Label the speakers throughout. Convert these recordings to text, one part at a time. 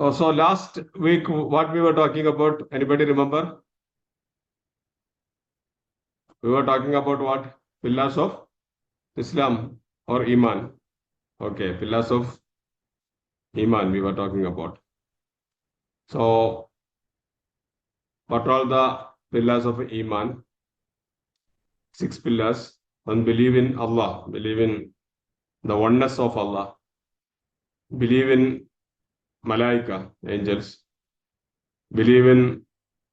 Speaker 1: Oh, so last week, what we were talking about, anybody remember? We were talking about what? Pillars of Islam or Iman. Okay, pillars of Iman we were talking about. So, what are the pillars of Iman? 6 pillars. One, believe in Allah, believe in the oneness of Allah, believe in Malaika, angels, believe in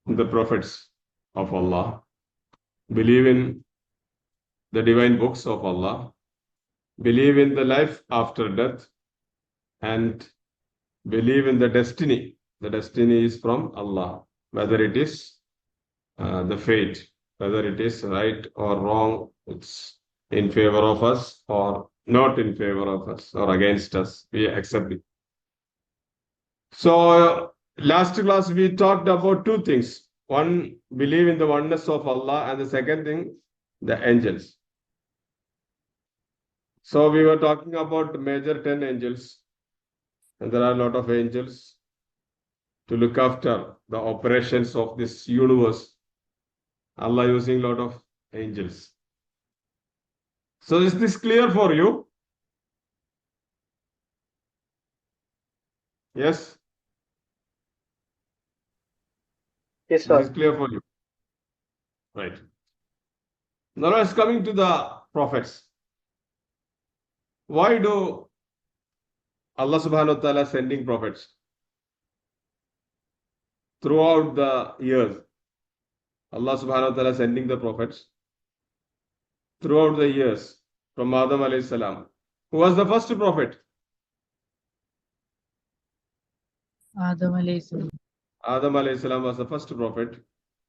Speaker 1: the prophets of Allah, believe in the divine books of Allah, believe in the life after death, and believe in the destiny. The destiny is from Allah, whether it is the fate, whether it is right or wrong, it's in favor of us or not in favor of us or against us. We accept it. So, last class we talked about two things. One, believe in the oneness of Allah, and the second thing, the angels. So, we were talking about the major 10 angels, and there are a lot of angels to look after the operations of this universe. Allah using a lot of angels. So, is this clear for you? Yes,
Speaker 2: Yes,
Speaker 1: this is
Speaker 2: sir.
Speaker 1: clear for you. Right. Now, let's coming to the prophets. Why do Allah subhanahu wa ta'ala sending prophets throughout the years? Allah subhanahu wa ta'ala sending the prophets throughout the years from Adam alayhi salam. Who was the first prophet?
Speaker 3: Adam alayhi salam.
Speaker 1: Adam alayhi salam was the first prophet.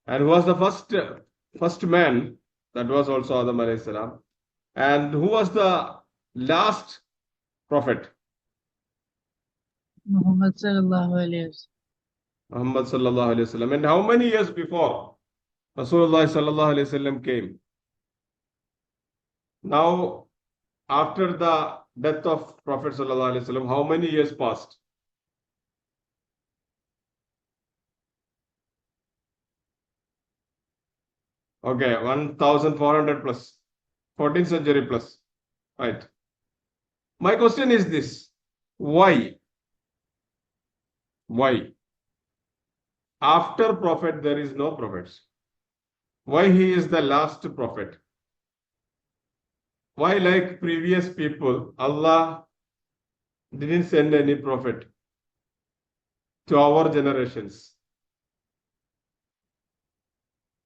Speaker 1: And who was the first man? That was also Adam alayhi salam. And who was the last prophet?
Speaker 3: Muhammad sallallahu alayhi wasallam.
Speaker 1: Muhammad sallallahu alayhi wasallam. And how many years before Rasulullah sallallahu alayhi wasallam came? Now, after the death of Prophet sallallahu alayhi wasallam, how many years passed? Okay, 1400 plus, 14th century plus. Right. My question is this. Why? Why? After Prophet, there is no prophets. Why he is the last prophet? Why, like previous people, Allah didn't send any prophet to our generations?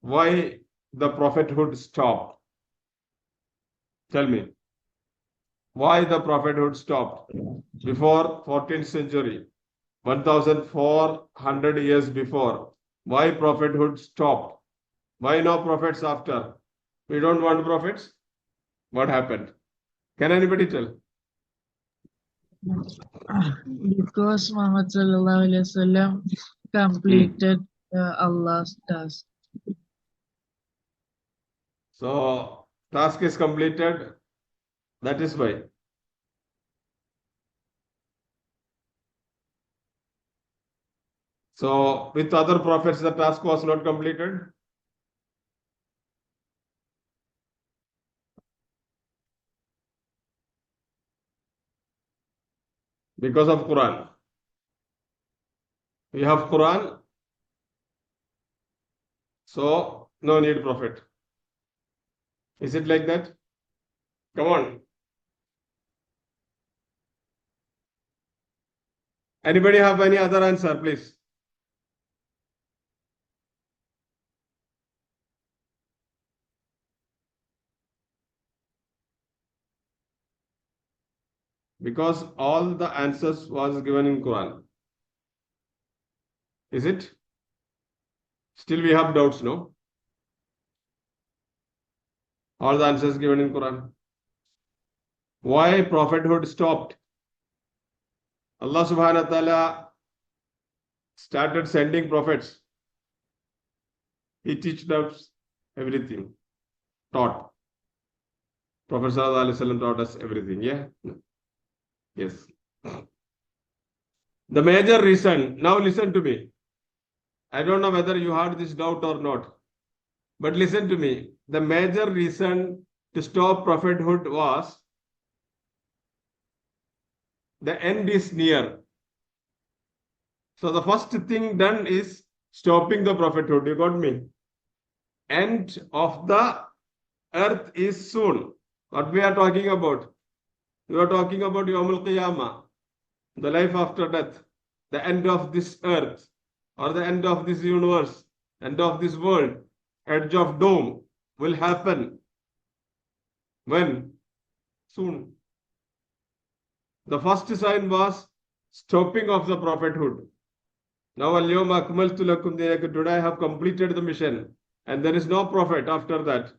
Speaker 1: Why the prophethood stopped? Tell me. Why the prophethood stopped before 14th century, 1400 years before? Why prophethood stopped? Why no prophets after? We don't want prophets? What happened? Can anybody tell?
Speaker 3: Because Muhammad sallallahu alayhi wasallam completed Allah's task.
Speaker 1: So, task is completed. That is why. So, with other prophets, the task was not completed. Because of Quran. We have Quran. So, no need prophet. Is it like that? Come on. Anybody have any other answer, please? Because all the answers was given in Quran. Is it? Still we have doubts, no? All the answers given in Quran. Why prophethood stopped? Allah subhanahu wa ta'ala started sending prophets. He teached us everything. Taught. Prophet sallallahu alaihi wasallam taught us everything. Yeah? Yes. The major reason, now listen to me. I don't know whether you had this doubt or not, but listen to me. The major reason to stop prophethood was the end is near. So the first thing done is stopping the prophethood. You got me? End of the earth is soon. What we are talking about? We are talking about Yawmul Qiyamah, the life after death, the end of this earth, or the end of this universe, end of this world, edge of doom will happen. When? Soon. The first sign was stopping of the prophethood. Now, Al-Yawma akmaltu lakum dinakum. Today I have completed the mission, and there is no prophet after that.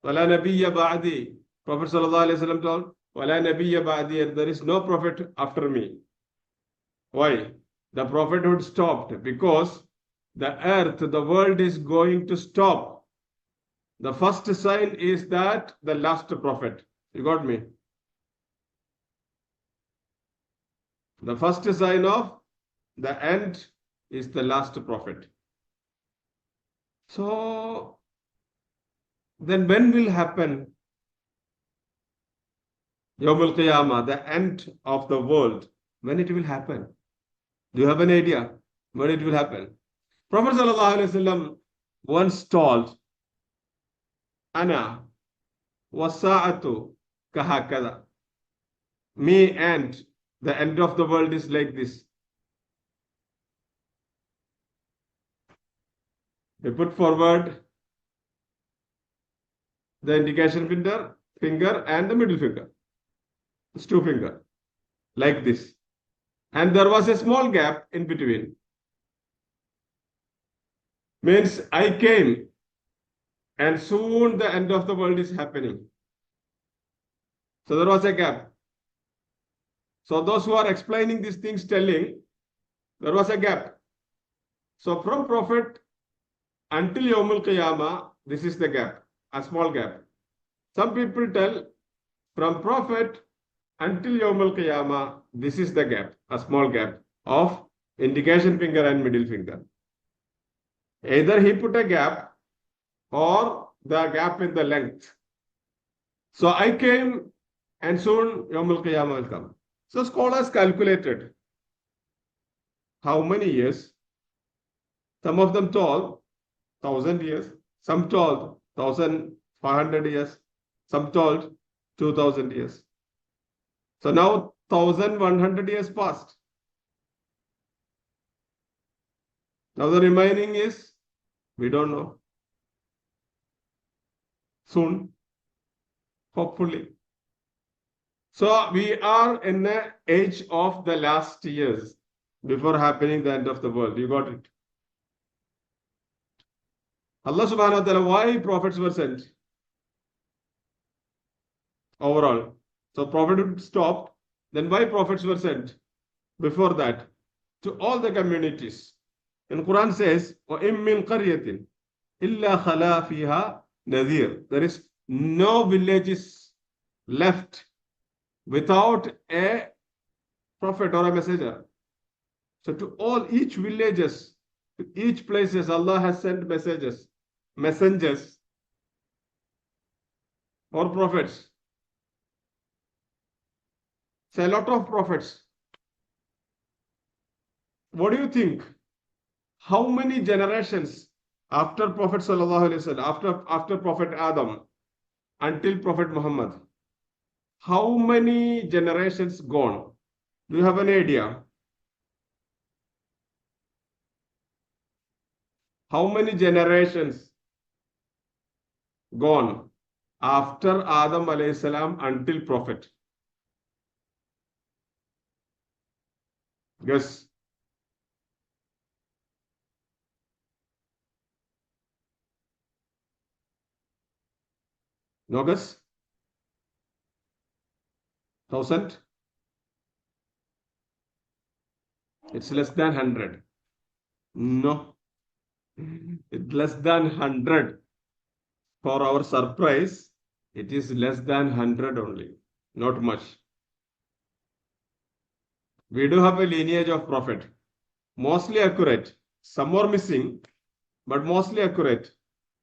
Speaker 1: Wala nabiyya ba'di. Prophet sallallahu alaihi wasallam told, Wala nabiyya ba'di, and there is no prophet after me. Why? The prophethood stopped because the earth, the world is going to stop. The first sign is that the last prophet. You got me? The first sign of the end is the last prophet. So, then when will happen Yawmul Qiyamah, the end of the world? When it will happen? Do you have an idea when it will happen? Prophet sallallahu alaihi wasallam once told, Ana wasa'atu kahakada. Me and the end of the world is like this. They put forward the indication finger and the middle finger. It's two finger, like this. And there was a small gap in between. Means I came and soon the end of the world is happening. So there was a gap. So those who are explaining these things telling there was a gap. So from Prophet until Yawmul Qiyamah, this is the gap, a small gap. Some people tell from Prophet until Yawmul Qiyamah, this is the gap, a small gap of indication finger and middle finger. Either he put a gap or the gap in the length. So I came and soon Yawmul Qiyamah will come. So scholars calculated how many years. Some of them told 1,000 years, some told 1,500 years, some told 2,000 years. So now 1,100 years passed. Now the remaining is, we don't know. Soon, hopefully. So we are in the age of the last years before happening the end of the world. You got it? Allah subhanahu wa ta'ala, why prophets were sent? Overall. So prophethood stopped. Then why prophets were sent? Before that, to all the communities. And Quran says, وَإِن مِّن قَرْيَةٍ إِلَّا خَلَا فِيهَا نَذِيرٌ. There is no villages left without a prophet or a messenger. So to each villages, to each places, Allah has sent messengers or prophets. So a lot of prophets. What do you think? How many generations after Prophet Sallallahu Alaihi Wasallam, after Prophet Adam, until Prophet Muhammad? How many generations gone? Do you have an idea? How many generations gone after Adam alayhi salam until Prophet? Guess. No guess? 1,000? It's less than 100. No. It's less than 100. For our surprise, it is less than 100 only. Not much. We do have a lineage of prophet, mostly accurate. Some more missing, but mostly accurate.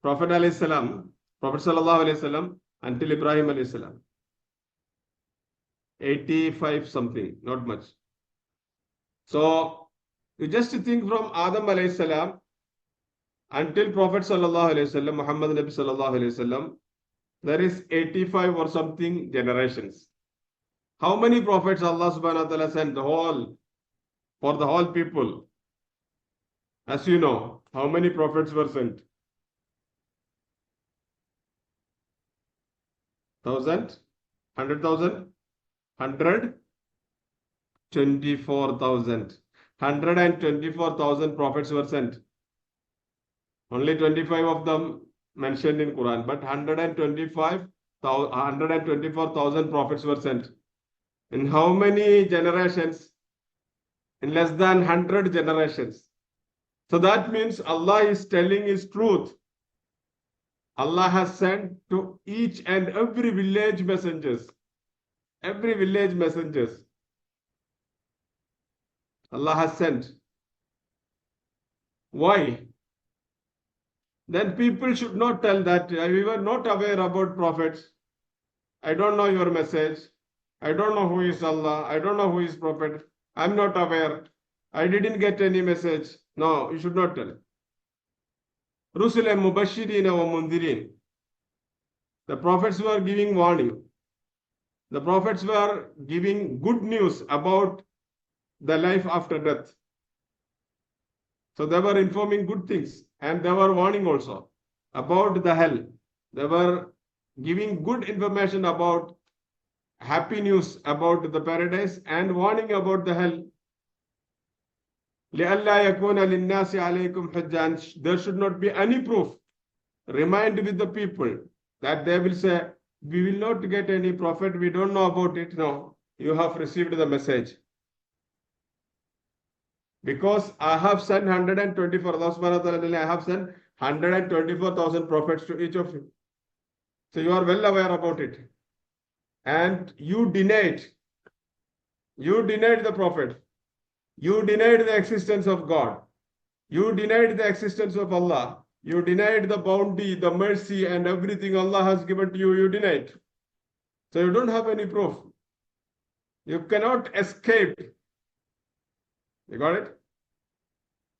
Speaker 1: Prophet alayhi salam, Prophet sallallahu alayhi salam, until Ibrahim alayhi salam. 85 something, not much. So you just think from Adam alayhi salam until Prophet sallallahu alayhi wasallam, Muhammad Nabi sallallahu alayhi wasallam, there is 85 or something generations. How many prophets Allah subhanahu wa ta'ala sent for the whole people? As you know, how many prophets were sent? 1,000? 100,000? 124,000. 124,000 prophets were sent. Only 25 of them mentioned in Quran, but 124,000 prophets were sent. In how many generations? In less than 100 generations. So that means Allah is telling His truth. Allah has sent to each and every village messengers. Every village messengers. Allah has sent. Why? Then people should not tell that we were not aware about prophets. I don't know your message. I don't know who is Allah. I don't know who is prophet. I'm not aware. I didn't get any message. No, you should not tell. Rusul Mubashirin wa Mundirin. The prophets were giving warning. The prophets were giving good news about the life after death. So they were informing good things and they were warning also about the hell. They were giving good information about happy news about the paradise and warning about the hell. لِأَلَّا يَكُونَ لِلنَّاسِ عَلَيْكُمْ حُجَّةٌ. There should not be any proof. Remind with the people that they will say, we will not get any prophet, we don't know about it. No, you have received the message. Because I have sent 124, Allah subhanahu wa ta'ala, I have sent 124,000 prophets to each of you. So you are well aware about it. And you denied the prophet. You denied the existence of God. You denied the existence of Allah. You denied the bounty, the mercy, and everything Allah has given to you. You denied. So you don't have any proof. You cannot escape. You got it?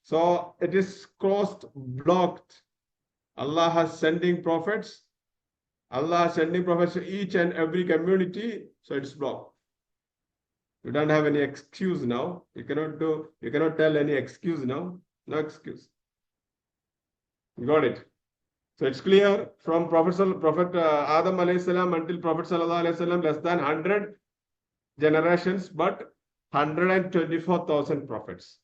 Speaker 1: So it is closed, blocked. Allah has sending prophets. Allah is sending prophets to each and every community. So it's blocked. You don't have any excuse now. You cannot tell any excuse now. No excuse. You got it? So it's clear from Prophet Adam alayhi salam until Prophet sallallahu alayhi salam, less than 100 generations, but 124,000 prophets.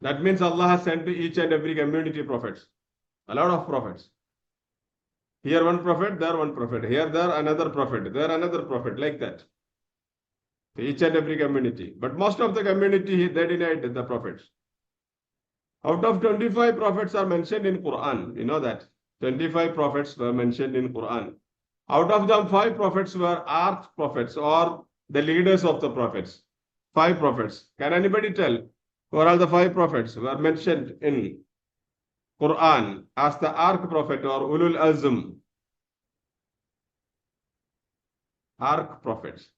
Speaker 1: That means Allah has sent to each and every community prophets. A lot of prophets. Here one prophet, there one prophet. Here, there another prophet. There another prophet. Like that. To each and every community. But most of the community, they denied the prophets. Out of 25 prophets are mentioned in Quran. You know that. 25 prophets were mentioned in Quran. Out of them, 5 prophets were arch prophets or the leaders of the prophets. 5 prophets. Can anybody tell who are all the 5 prophets who are mentioned in Quran as the arch prophet or Ulul Azm? Arch prophets.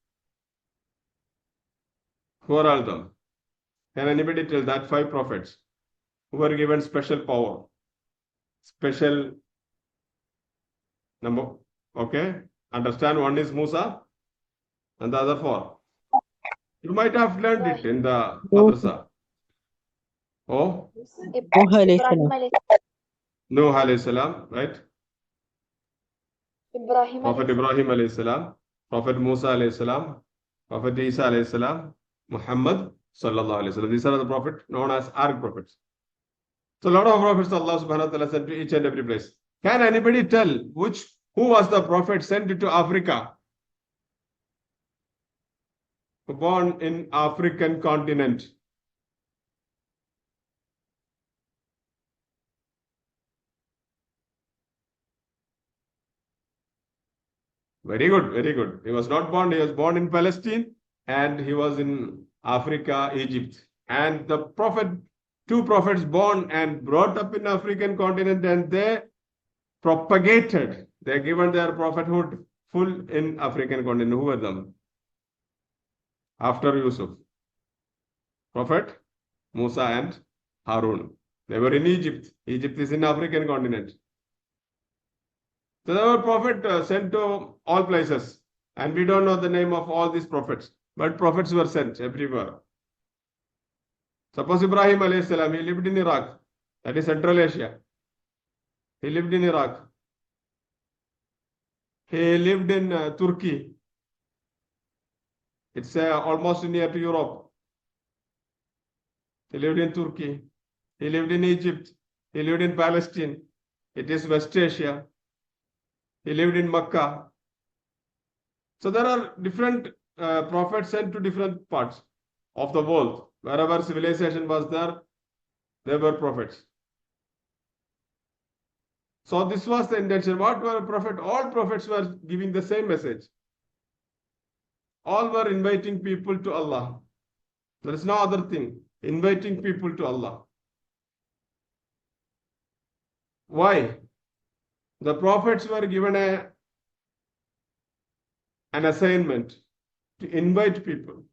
Speaker 1: Who are all them? Can anybody tell that 5 prophets who were given special power? Special number. Okay. Understand, one is Musa and the other 4. You might have learned it in the madrasa. Oh,
Speaker 2: Ibrahim alayhi
Speaker 1: Nuh alayhi salam, right?
Speaker 2: Ibrahim
Speaker 1: Prophet
Speaker 2: alayhi
Speaker 1: Ibrahim alayhi salam, Prophet Musa alayhi salam, Prophet Isa alayhi salam, Muhammad sallallahu alayhi salam. These are the prophets known as arch prophets. So a lot of prophets Allah subhanahu wa ta'ala sent to each and every place. Can anybody tell who was the prophet sent to Africa? Born in African continent. Very good, very good. He was not born, he was born in Palestine. and he was in Africa, Egypt. And the prophet, two prophets born and brought up in African continent, and they propagated. They given their prophethood full in African continent. Who were them? After Yusuf, Prophet Musa and Harun. They were in Egypt. Egypt is in African continent. So our prophet sent to all places. And we don't know the name of all these prophets. But prophets were sent everywhere. Suppose Ibrahim alayhi salam, he lived in Iraq. That is Central Asia. He lived in Iraq. He lived in Turkey. It's almost near to Europe. He lived in Turkey. He lived in Egypt. He lived in Palestine. It is West Asia. He lived in Mecca. So there are different prophets sent to different parts of the world. Wherever civilization was there were prophets. So this was the intention. What were prophet? All prophets were giving the same message. All were inviting people to Allah. There is no other thing. Inviting people to Allah. Why? The prophets were given an assignment to invite people.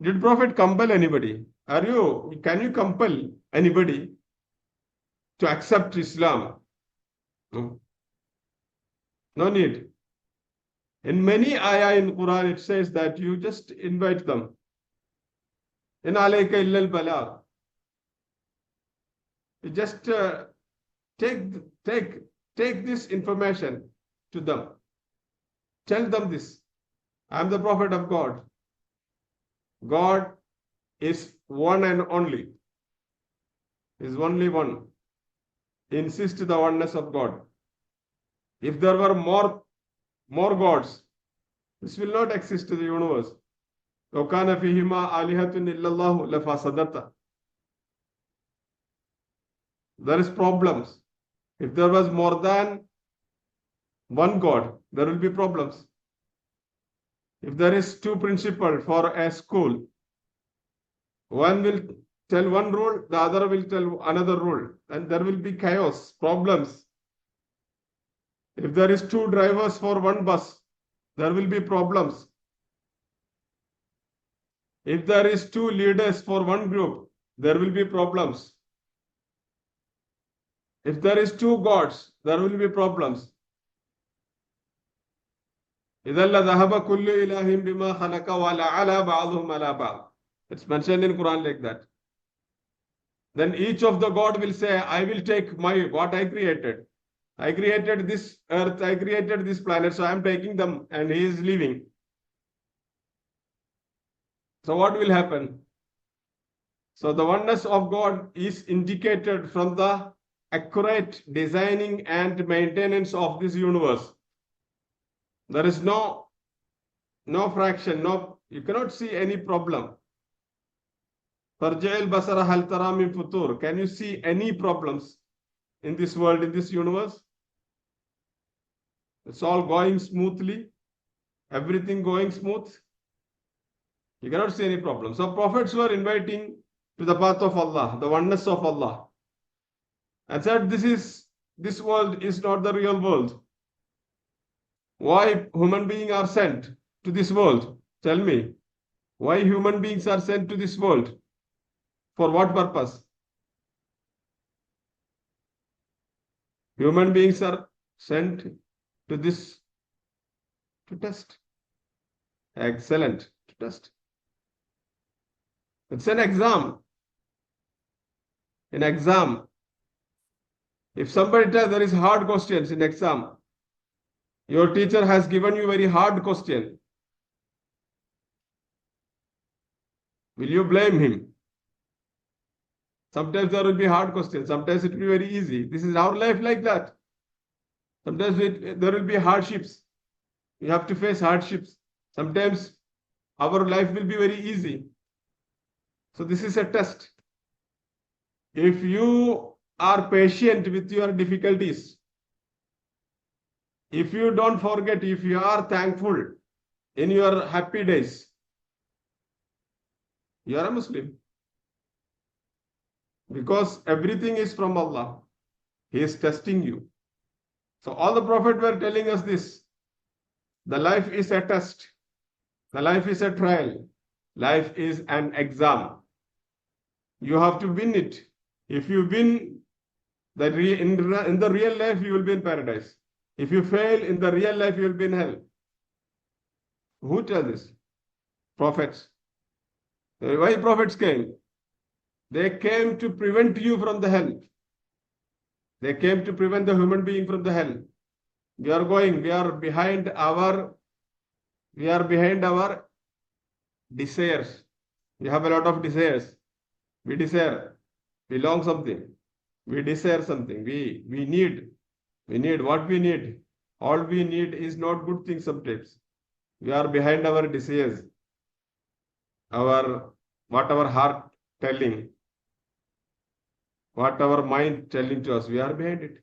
Speaker 1: Did prophet compel anybody? Can you compel anybody to accept Islam? No. No need. In many ayah in Quran it says that you just invite them. In alayka illal balagh. You just take this information to them. Tell them this. I am the prophet of God. God is one and only. Is only one. Insist the oneness of God. If there were more gods, this will not exist in the universe. لو كان فيهما آلهة إلا الله لفسدتا. There is problems. If there was more than one God, there will be problems. If there is two principals for a school, one will tell one rule, the other will tell another rule, and there will be chaos, problems. If there is two drivers for one bus, there will be problems. If there is two leaders for one group, there will be problems. If there is two gods, there will be problems. إِذَا لَذَهَبَ كُلُّ إِلَهٍ بِمَا خَلَقَ وَلَعَلَى بَعْضُهُمْ عَلَى بَعْضٍ. It's mentioned in Quran like that. Then each of the God will say, I will take what I created. I created this earth, I created this planet, so I am taking them, and he is leaving. So what will happen? So the oneness of God is indicated from the accurate designing and maintenance of this universe. There is no fraction, you cannot see any problem. Farja'il basara hal tara min futur. Can you see any problems in this world, in this universe? It's all going smoothly. Everything going smooth. You cannot see any problem. So prophets were inviting to the path of Allah, the oneness of Allah, and said this world is not the real world. Why human beings are sent to this world? Tell me. Why human beings are sent to this world? For what purpose? Human beings are sent to this to test. Excellent. To test. It's an exam. In exam, if somebody tells there is hard questions in exam, your teacher has given you very hard question, will you blame him? Sometimes there will be hard questions. Sometimes it will be very easy. This is our life like that. Sometimes there will be hardships. You have to face hardships. Sometimes our life will be very easy. So this is a test. If you are patient with your difficulties, if you don't forget, if you are thankful in your happy days, you are a Muslim. Because everything is from Allah. He is testing you. So all the Prophet were telling us this. The life is a test. The life is a trial. Life is an exam. You have to win it. If you win in the real life, you will be in paradise. If you fail in the real life, you will be in hell. Who tells this? Prophets. Why prophets came? They came to prevent you from the hell. They came to prevent the human being from the hell. We are behind our desires. We have a lot of desires. We desire. We long something. We desire something. We need what we need. All we need is not good things sometimes. We are behind our desires. What our heart telling, what our mind telling to us, we are behind it.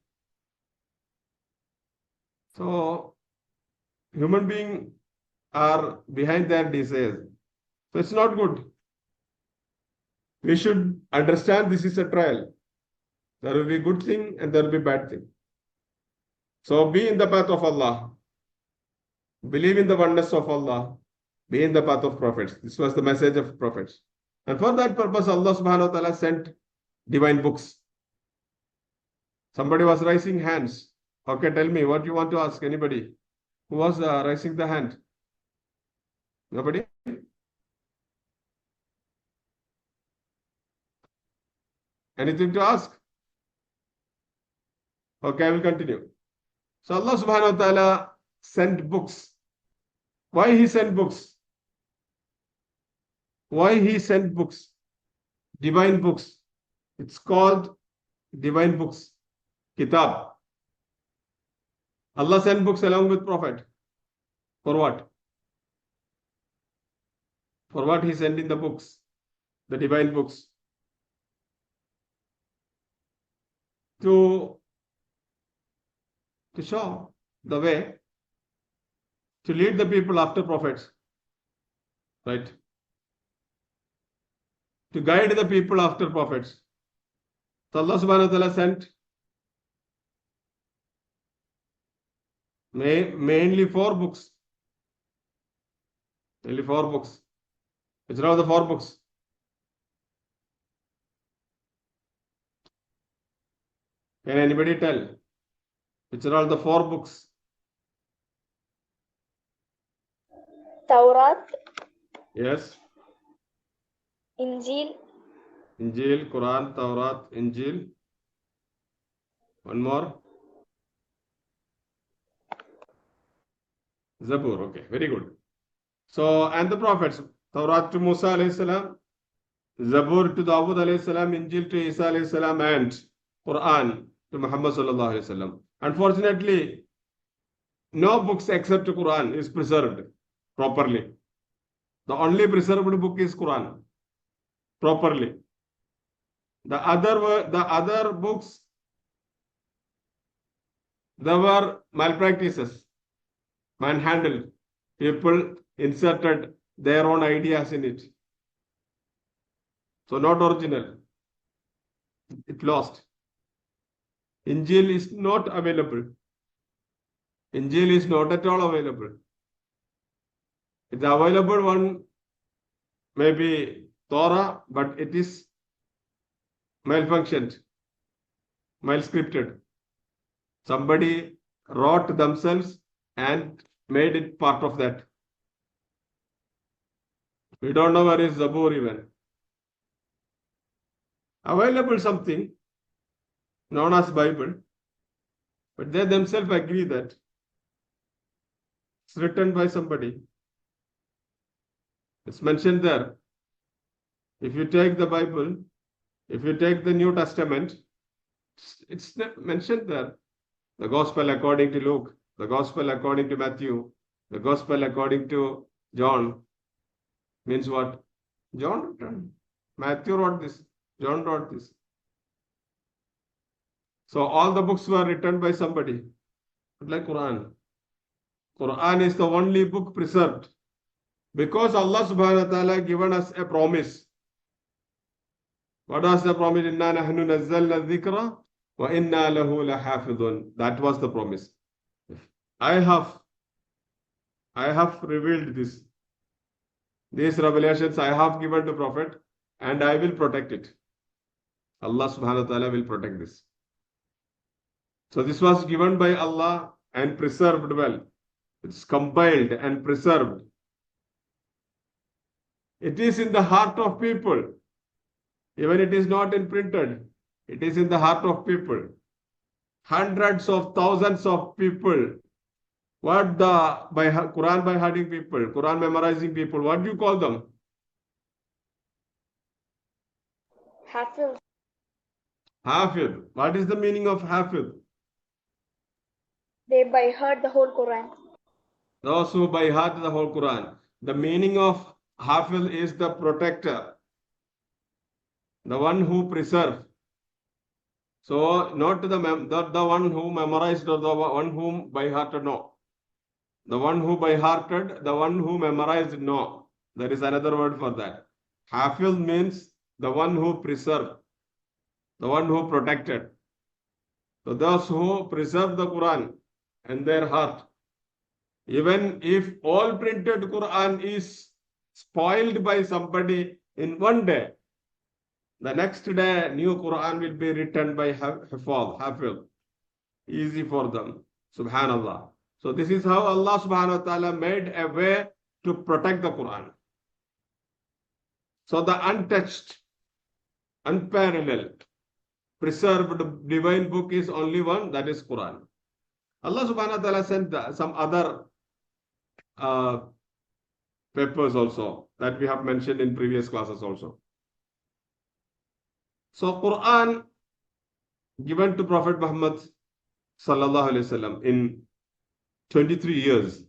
Speaker 1: So human beings are behind their desires. So it's not good. We should understand this is a trial. There will be good thing and there will be bad thing. So be in the path of Allah. Believe in the oneness of Allah. Be in the path of prophets. This was the message of prophets. And for that purpose, Allah subhanahu wa ta'ala sent divine books. Somebody was raising hands. Okay, tell me what you want to ask. Anybody? Who was raising the hand? Nobody? Anything to ask? Okay, I will continue. So Allah subhanahu wa ta'ala sent books. Why he sent books? Why he sent books? Divine books. It's called divine books. Kitab. Allah sent books along with Prophet. For what? For what he sent in the books? The divine books. To show the way, to lead the people after prophets, right? To guide the people after prophets. So Allah subhanahu wa ta'ala sent mainly 4 books. Only 4 books. Which are all the 4 books? Can anybody tell? Which are all the 4 books?
Speaker 2: Taurat,
Speaker 1: Yes.
Speaker 2: Injil,
Speaker 1: Quran, Taurat, Injil. One more. Zabur. Okay, very good. So, and the prophets. Taurat to Musa alayhi salam, Zabur to Dawud alayhi salam, Injil to Isa alayhi salam, and Quran to Muhammad sallallahu alayhi salam. Unfortunately, no books except Quran is preserved properly. The only preserved book is Quran properly. The other books, there were malpractices, manhandled. People inserted their own ideas in it. So not original. It lost. Injil is not available. Injil is not at all available. The available one may be Torah, but it is malfunctioned, malscripted. Somebody wrote themselves and made it part of that. We don't know where is Zabur even. Available something known as Bible, but they themselves agree that it's written by somebody. It's mentioned there. If you take the Bible, if you take the New Testament, it's mentioned there. The Gospel according to Luke, the Gospel according to Matthew, the Gospel according to John. Means what? John wrote. Matthew wrote this. John wrote this. So all the books were written by somebody. Like Quran. Quran is the only book preserved. Because Allah subhanahu wa ta'ala given us a promise What was the promise? Inna nahnu nazzalna dhikra wa inna lahu lahafidun. That was the promise. I have revealed this. These revelations I have given to Prophet and I will protect it. Allah subhanahu wa ta'ala will protect this. So this was given by Allah and preserved well. It's compiled and preserved. It is in the heart of people. Even it is not in printed. It is in the heart of people. Hundreds of thousands of people. What the Quran by hearting people, Quran memorizing people, what do you call them?
Speaker 4: Hafiz.
Speaker 1: Hafid. What is the meaning of Hafid?
Speaker 4: They by heart the whole Quran.
Speaker 1: Those who by heart the whole Quran. The meaning of Hafid is the protector, the one who preserves. So not the one who memorized or the one whom by hearted, no. The one who by hearted, the one who memorized, no. There is another word for that. Hafiz means the one who preserved, the one who protected. So those who preserve the Quran in their heart, even if all printed Quran is spoiled by somebody in one day, the next day new Quran will be written by Hafiz. Easy for them. Subhanallah. So this is how Allah subhanahu wa ta'ala made a way to protect the Quran. So the untouched, unparalleled, preserved divine book is only one, that is Quran. Allah subhanahu wa ta'ala sent some other papers also that we have mentioned in previous classes also. So Quran given to Prophet Muhammad sallallahu alaihi wasallam in 23 years.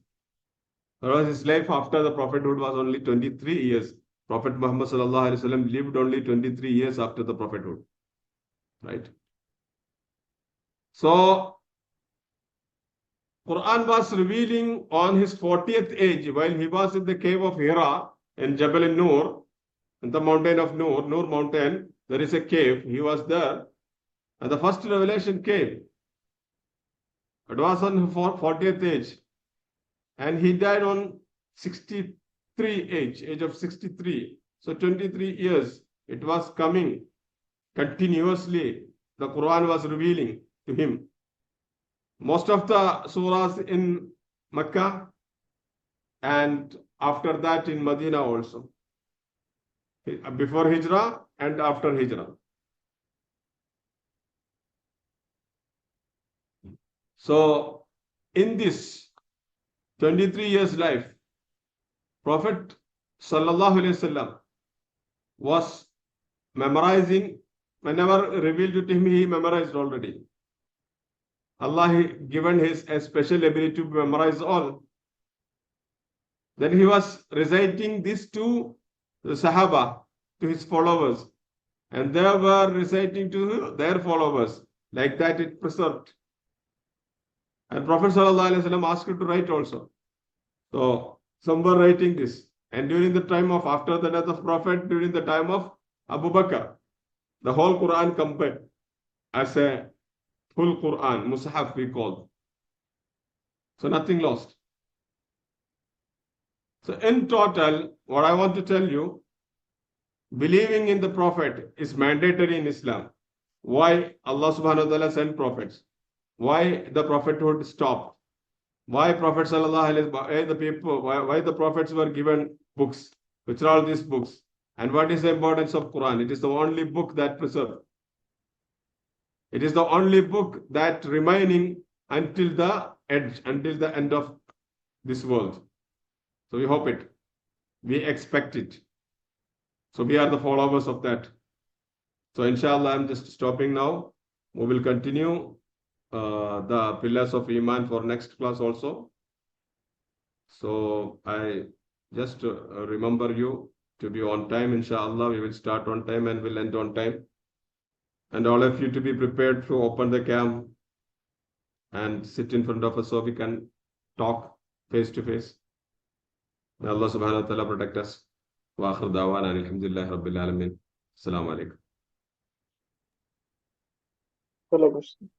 Speaker 1: Whereas his life after the prophethood was only 23 years. Prophet Muhammad sallallahu alaihi wasallam lived only 23 years after the prophethood. Right? So Quran was revealing on his 40th age while he was in the cave of Hira in Jabal Nur, in the mountain of Nur mountain. There is a cave. He was there, and the first revelation came. It was on 40th age, and he died on 63 age of 63. So 23 years it was coming continuously. The Quran was revealing to him. Most of the surahs in Mecca and after that in Medina also. Before Hijrah and after Hijrah. So in this 23 years life, Prophet sallallahu alaihi wasallam was memorizing. Whenever revealed to him, he memorized already. Allah given his a special ability to memorize all. Then he was reciting this to the Sahaba, to his followers, and they were reciting to their followers. Like that it preserved. And Prophet ﷺ asked you to write also. So some were writing this. And during the time of, after the death of Prophet, during the time of Abu Bakr, the whole Quran compiled as a full Quran, Mus'haf we call. So nothing lost. So in total, what I want to tell you, believing in the Prophet is mandatory in Islam. Why Allah subhanahu wa ta'ala sent prophets? Why the prophethood stopped? Why Prophet sallallahu alaihi wasallam, why the prophets were given books? Which are all these books? And what is the importance of Quran? It is the only book that preserved. It is the only book that remaining until the edge, until the end of this world. So we hope it. We expect it. So we are the followers of that. So inshallah, I'm just stopping now. We will continue the pillars of Iman for next class also. So I just remember you to be on time. Inshallah, we will start on time and will end on time. And all of you to be prepared to open the cam and sit in front of us so we can talk face to face. May Allah subhanahu wa ta'ala protect us. Wa akhir da'wana alhamdulillahi rabbil alamin. Assalamu alaikum.
Speaker 5: Hello, question.